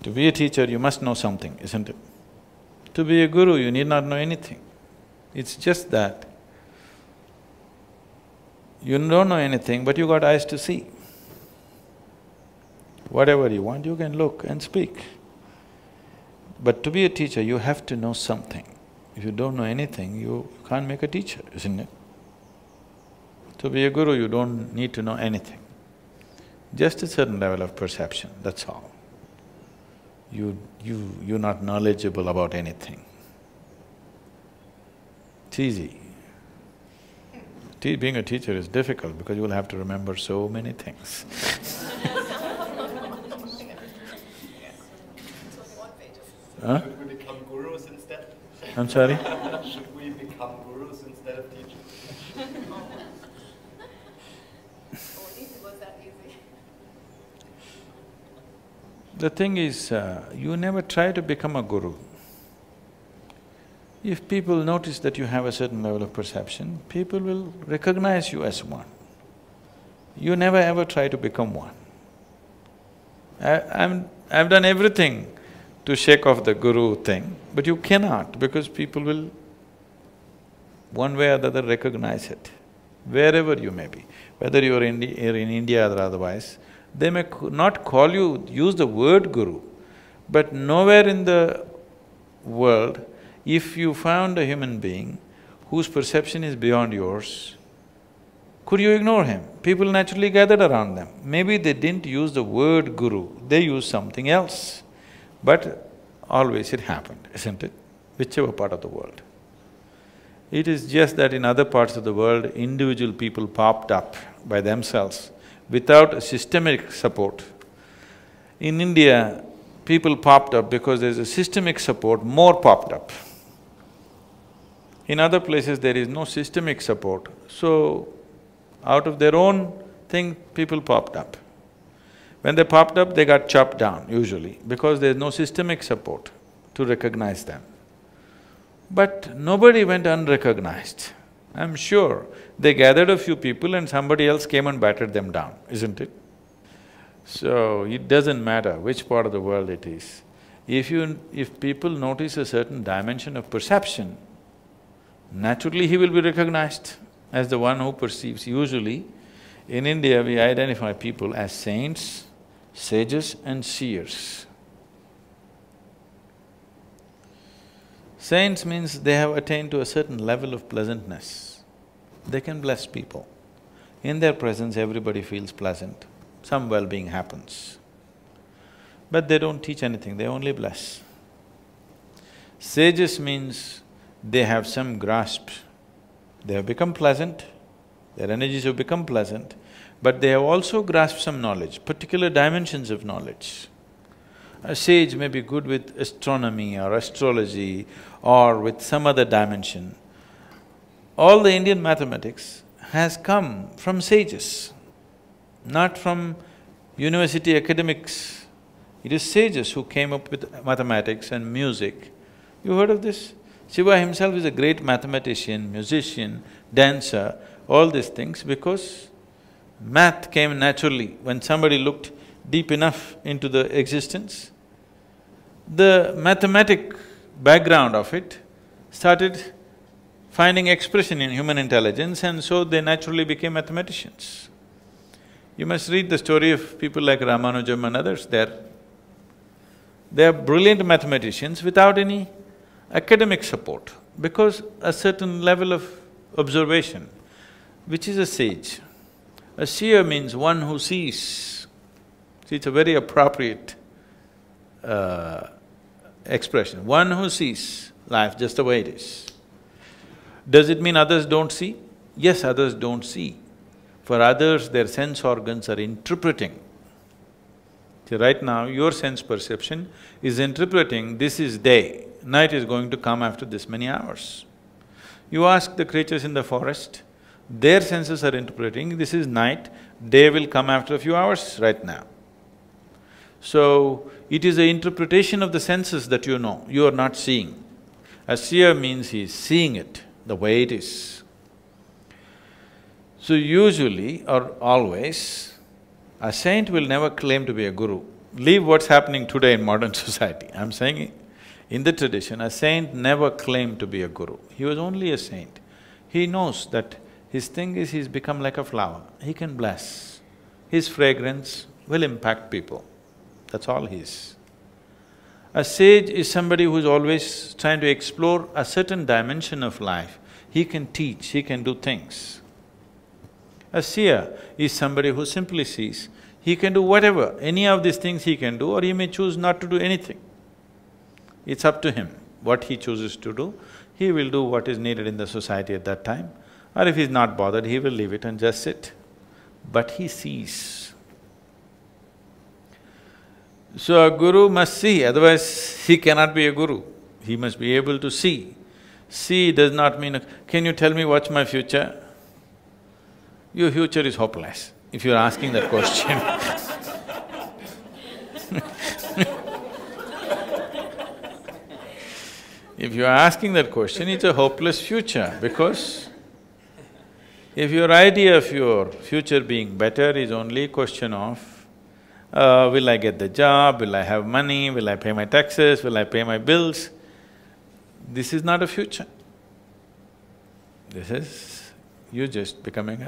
To be a teacher, you must know something, isn't it? To be a guru, you need not know anything. It's just that you don't know anything, but you got eyes to see. Whatever you want, you can look and speak. But to be a teacher, you have to know something. If you don't know anything, you can't make a teacher, isn't it? To be a guru, you don't need to know anything. Just a certain level of perception, that's all. You're not knowledgeable about anything. It's easy. Being a teacher is difficult because you will have to remember so many things. Huh? Should we become gurus instead? I'm sorry? Should we become gurus instead of teachers? The thing is, you never try to become a guru. If people notice that you have a certain level of perception, people will recognize you as one. You never ever try to become one. I've done everything to shake off the guru thing, but you cannot because people will one way or the other recognize it, wherever you may be. Whether you're in India or otherwise, they may not call you, use the word guru, but nowhere in the world, if you found a human being whose perception is beyond yours, could you ignore him? People naturally gathered around them. Maybe they didn't use the word guru, they used something else. But always it happened, isn't it? Whichever part of the world. It is just that in other parts of the world, individual people popped up by themselves without a systemic support. In India, people popped up because there's a systemic support, more popped up. In other places, there is no systemic support, so out of their own thing, people popped up. When they popped up, they got chopped down usually because there's no systemic support to recognize them. But nobody went unrecognized. I'm sure they gathered a few people and somebody else came and battered them down, isn't it? So, it doesn't matter which part of the world it is. If people notice a certain dimension of perception, naturally he will be recognized as the one who perceives. Usually, in India, we identify people as saints, sages and seers. Saints means they have attained to a certain level of pleasantness. They can bless people. In their presence, everybody feels pleasant, some well-being happens. But they don't teach anything, they only bless. Sages means they have some grasp. They have become pleasant, their energies have become pleasant, but they have also grasped some knowledge, particular dimensions of knowledge. A sage may be good with astronomy or astrology or with some other dimension. All the Indian mathematics has come from sages, not from university academics. It is sages who came up with mathematics and music. You heard of this? Shiva himself is a great mathematician, musician, dancer, all these things because math came naturally. When somebody looked deep enough into the existence, the mathematic background of it started finding expression in human intelligence and so they naturally became mathematicians. You must read the story of people like Ramanujam and others. They are brilliant mathematicians without any academic support because a certain level of observation, which is a sage. A seer means one who sees. See, it's a very appropriate expression. One who sees life just the way it is. Does it mean others don't see? Yes, others don't see. For others, their sense organs are interpreting. See, right now, your sense perception is interpreting this is day, night is going to come after this many hours. You ask the creatures in the forest, their senses are interpreting this is night, day will come after a few hours right now. So, it is the interpretation of the senses that you know, you are not seeing. A seer means he is seeing it the way it is. So usually or always, a saint will never claim to be a guru leave what's happening today in modern society. I'm saying in the tradition, a saint never claimed to be a guru. He was only a saint. He knows that his thing is he's become like a flower. He can bless. His fragrance will impact people. That's all he is. A sage is somebody who's always trying to explore a certain dimension of life. He can teach, he can do things. A seer is somebody who simply sees. He can do whatever, any of these things he can do, or he may choose not to do anything. It's up to him what he chooses to do. He will do what is needed in the society at that time, or if he's not bothered, he will leave it and just sit. But he sees. So a guru must see, otherwise he cannot be a guru. He must be able to see. See does not mean, can you tell me what's my future? Your future is hopeless, if you're asking that question. If you're asking that question, it's a hopeless future because if your idea of your future being better is only a question of, will I get the job, will I have money, will I pay my taxes, will I pay my bills, this is not a future. This is… you're just becoming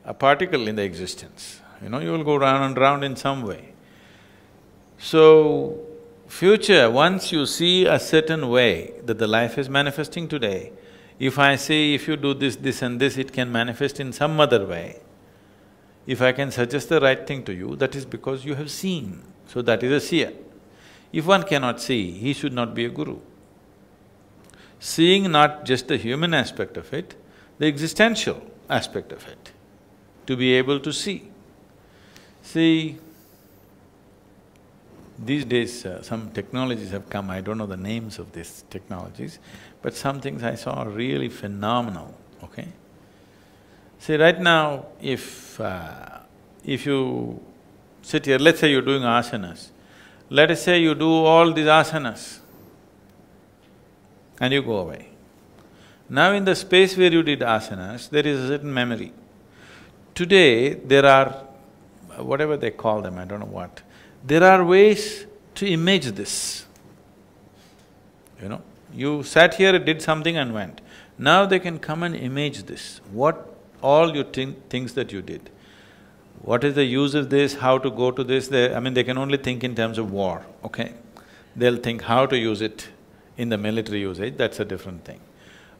a particle in the existence. You know, you will go round and round in some way. So, future, once you see a certain way that the life is manifesting today, if I say if you do this, this and this, it can manifest in some other way. If I can suggest the right thing to you, that is because you have seen, so that is a seer. If one cannot see, he should not be a guru. Seeing not just the human aspect of it, the existential aspect of it, to be able to see. See, these days some technologies have come, I don't know the names of these technologies, but some things I saw are really phenomenal, okay? See, right now, if you sit here, let's say you're doing asanas, let us say you do all these asanas and you go away. Now in the space where you did asanas, there is a certain memory. Today, there are… whatever they call them, I don't know what, there are ways to image this. You know, you sat here, did something and went. Now they can come and image this, what all your things that you did. What is the use of this, how to go to this, I mean, they can only think in terms of war, okay? They'll think how to use it in the military usage, that's a different thing.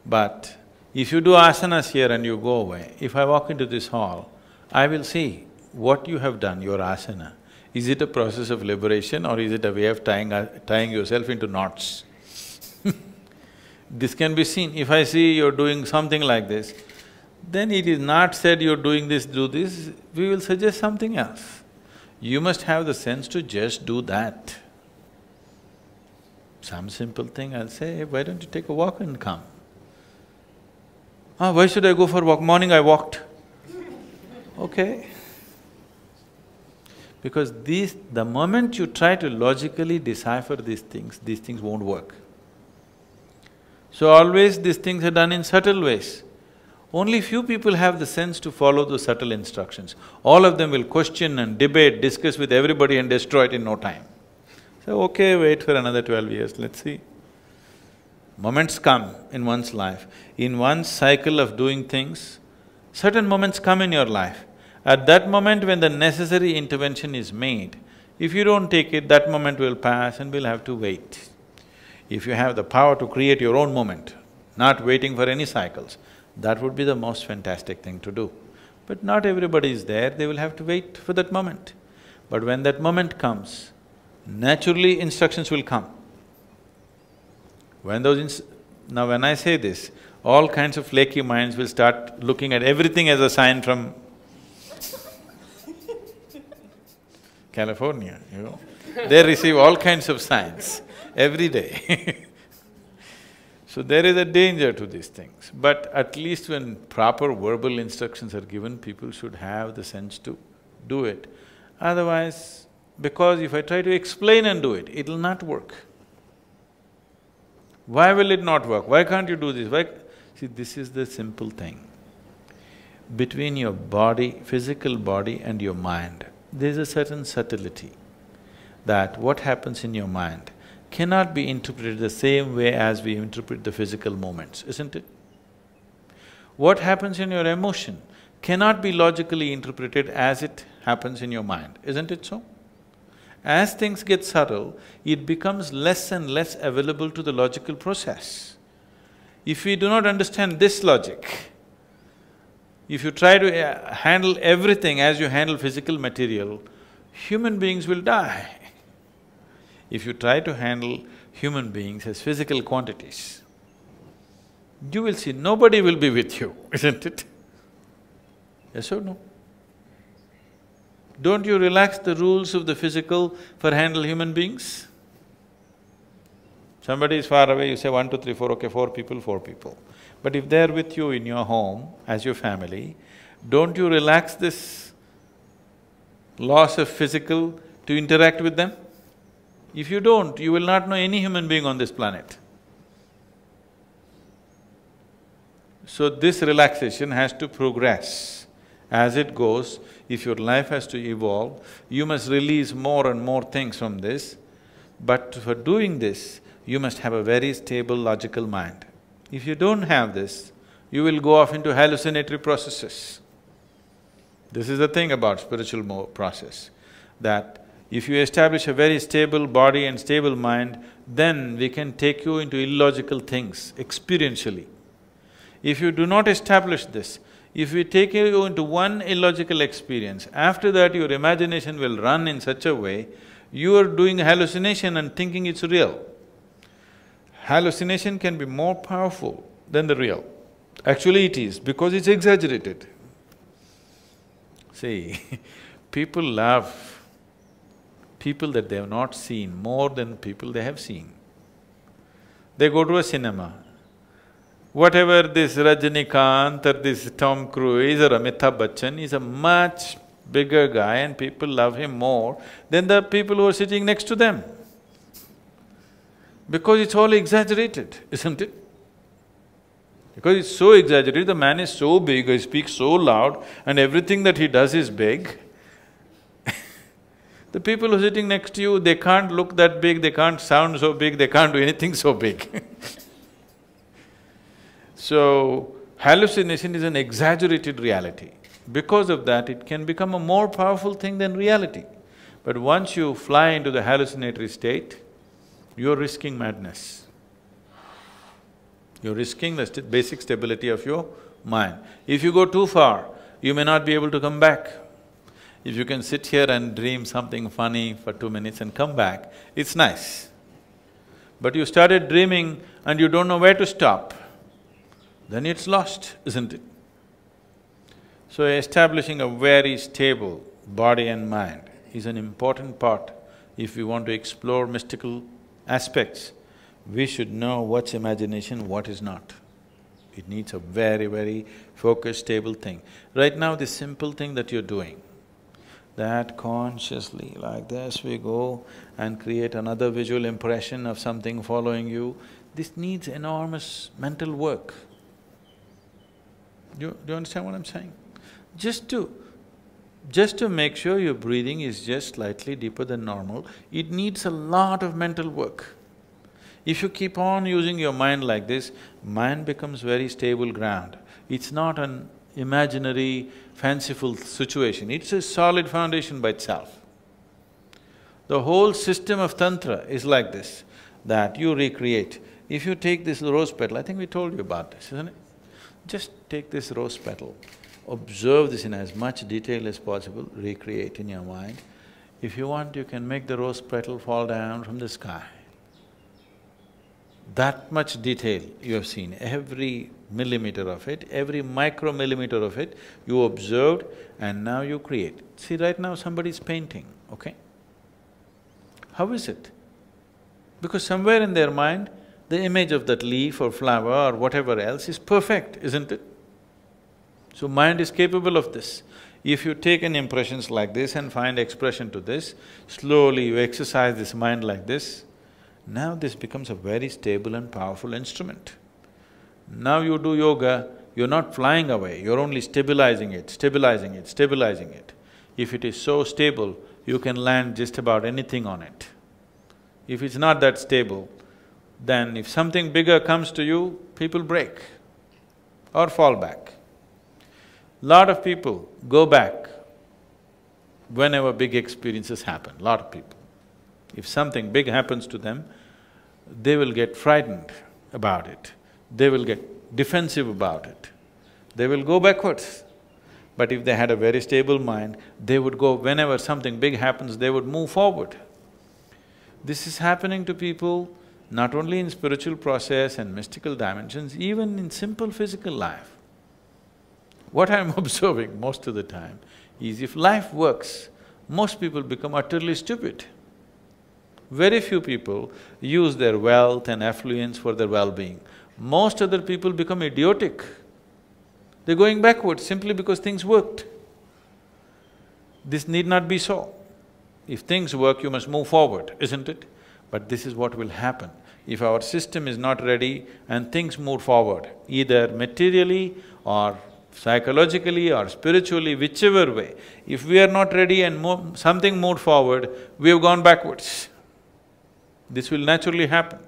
But if you do asanas here and you go away, if I walk into this hall, I will see what you have done, your asana. Is it a process of liberation or is it a way of tying yourself into knots? This can be seen. If I see you're doing something like this, then it is not said you're doing this, do this, we will suggest something else. You must have the sense to just do that. Some simple thing, I'll say, hey, why don't you take a walk and come? Ah, why should I go for a walk? Morning I walked. Okay. Because the moment you try to logically decipher these things won't work. So always these things are done in subtle ways. Only few people have the sense to follow those subtle instructions. All of them will question and debate, discuss with everybody and destroy it in no time. So, okay, wait for another 12 years, let's see. Moments come in one's life. In one's cycle of doing things, certain moments come in your life. At that moment when the necessary intervention is made, if you don't take it, that moment will pass and we'll have to wait. If you have the power to create your own moment, not waiting for any cycles, that would be the most fantastic thing to do. But not everybody is there, they will have to wait for that moment. But when that moment comes, naturally instructions will come. Now when I say this, all kinds of flaky minds will start looking at everything as a sign from California, you know. They receive all kinds of signs every day. So there is a danger to these things, but at least when proper verbal instructions are given, people should have the sense to do it. Otherwise, because if I try to explain and do it, it'll not work. Why will it not work? Why can't you do this? Why… See, this is the simple thing. Between your body, physical body and your mind, there's a certain subtlety. that what happens in your mind cannot be interpreted the same way as we interpret the physical moments, isn't it? What happens in your emotion cannot be logically interpreted as it happens in your mind, isn't it so? As things get subtle, it becomes less and less available to the logical process. If we do not understand this logic, if you try to handle everything as you handle physical material, human beings will die. If you try to handle human beings as physical quantities, you will see nobody will be with you, isn't it? Yes or no? Don't you relax the rules of the physical for handle human beings? Somebody is far away, you say 1, 2, 3, 4, okay, 4 people, 4 people. But if they're with you in your home, as your family, don't you relax this laws of physical to interact with them? If you don't, you will not know any human being on this planet. So this relaxation has to progress. As it goes, if your life has to evolve, you must release more and more things from this. But for doing this, you must have a very stable, logical mind. If you don't have this, you will go off into hallucinatory processes. This is the thing about spiritual process, that if you establish a very stable body and stable mind, then we can take you into illogical things experientially. If you do not establish this, if we take you into one illogical experience, after that your imagination will run in such a way, you are doing hallucination and thinking it's real. Hallucination can be more powerful than the real. Actually it is, because it's exaggerated. See, people love people that they have not seen more than people they have seen. They go to a cinema. Whatever this Rajinikanth or this Tom Cruise or Amitabh Bachchan is a much bigger guy and people love him more than the people who are sitting next to them. Because it's all exaggerated, isn't it? Because it's so exaggerated, the man is so big, he speaks so loud and everything that he does is big. The people who are sitting next to you, they can't look that big, they can't sound so big, they can't do anything so big. So, hallucination is an exaggerated reality. Because of that, it can become a more powerful thing than reality. But once you fly into the hallucinatory state, you're risking madness. You're risking the basic stability of your mind. If you go too far, you may not be able to come back. If you can sit here and dream something funny for 2 minutes and come back, it's nice. But you started dreaming and you don't know where to stop, then it's lost, isn't it? So establishing a very stable body and mind is an important part. If we want to explore mystical aspects, we should know what's imagination, what is not. It needs a very, very focused, stable thing. Right now, this simple thing that you're doing, that consciously like this we go and create another visual impression of something following you, this needs enormous mental work. Do you understand what I'm saying? Just to make sure your breathing is just slightly deeper than normal, it needs a lot of mental work. If you keep on using your mind like this, mind becomes very stable ground. It's not an imaginary, fanciful situation, it's a solid foundation by itself. The whole system of tantra is like this, that you recreate. If you take this rose petal, I think we told you about this, isn't it? Just take this rose petal, observe this in as much detail as possible, recreate in your mind. If you want, you can make the rose petal fall down from the sky. That much detail you have seen, every millimeter of it, every micromillimeter of it, you observed and now you create. See, right now somebody's painting, okay? How is it? Because somewhere in their mind, the image of that leaf or flower or whatever else is perfect, isn't it? So mind is capable of this. If you take in impressions like this and find expression to this, slowly you exercise this mind like this, now this becomes a very stable and powerful instrument. Now you do yoga, you're not flying away, you're only stabilizing it, stabilizing it, stabilizing it. If it is so stable, you can land just about anything on it. If it's not that stable, then if something bigger comes to you, people break or fall back. Lot of people go back whenever big experiences happen, lot of people. If something big happens to them, they will get frightened about it, they will get defensive about it, they will go backwards. But if they had a very stable mind, they would go… whenever something big happens, they would move forward. This is happening to people not only in spiritual process and mystical dimensions, even in simple physical life. What I'm observing most of the time is if life works, most people become utterly stupid. Very few people use their wealth and affluence for their well-being. Most other people become idiotic. They're going backwards simply because things worked. This need not be so. If things work, you must move forward, isn't it? But this is what will happen. If our system is not ready and things move forward, either materially or psychologically or spiritually, whichever way, if we are not ready and something moved forward, we have gone backwards. This will naturally happen.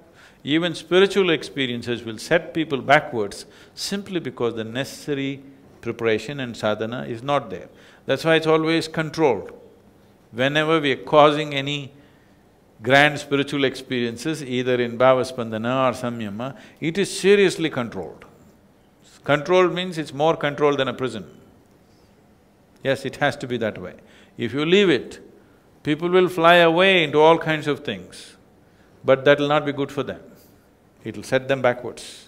Even spiritual experiences will set people backwards simply because the necessary preparation and sadhana is not there. That's why it's always controlled. Whenever we are causing any grand spiritual experiences, either in bhavaspandana or samyama, it is seriously controlled. Controlled means it's more controlled than a prison. Yes, it has to be that way. If you leave it, people will fly away into all kinds of things, but that will not be good for them. It'll set them backwards.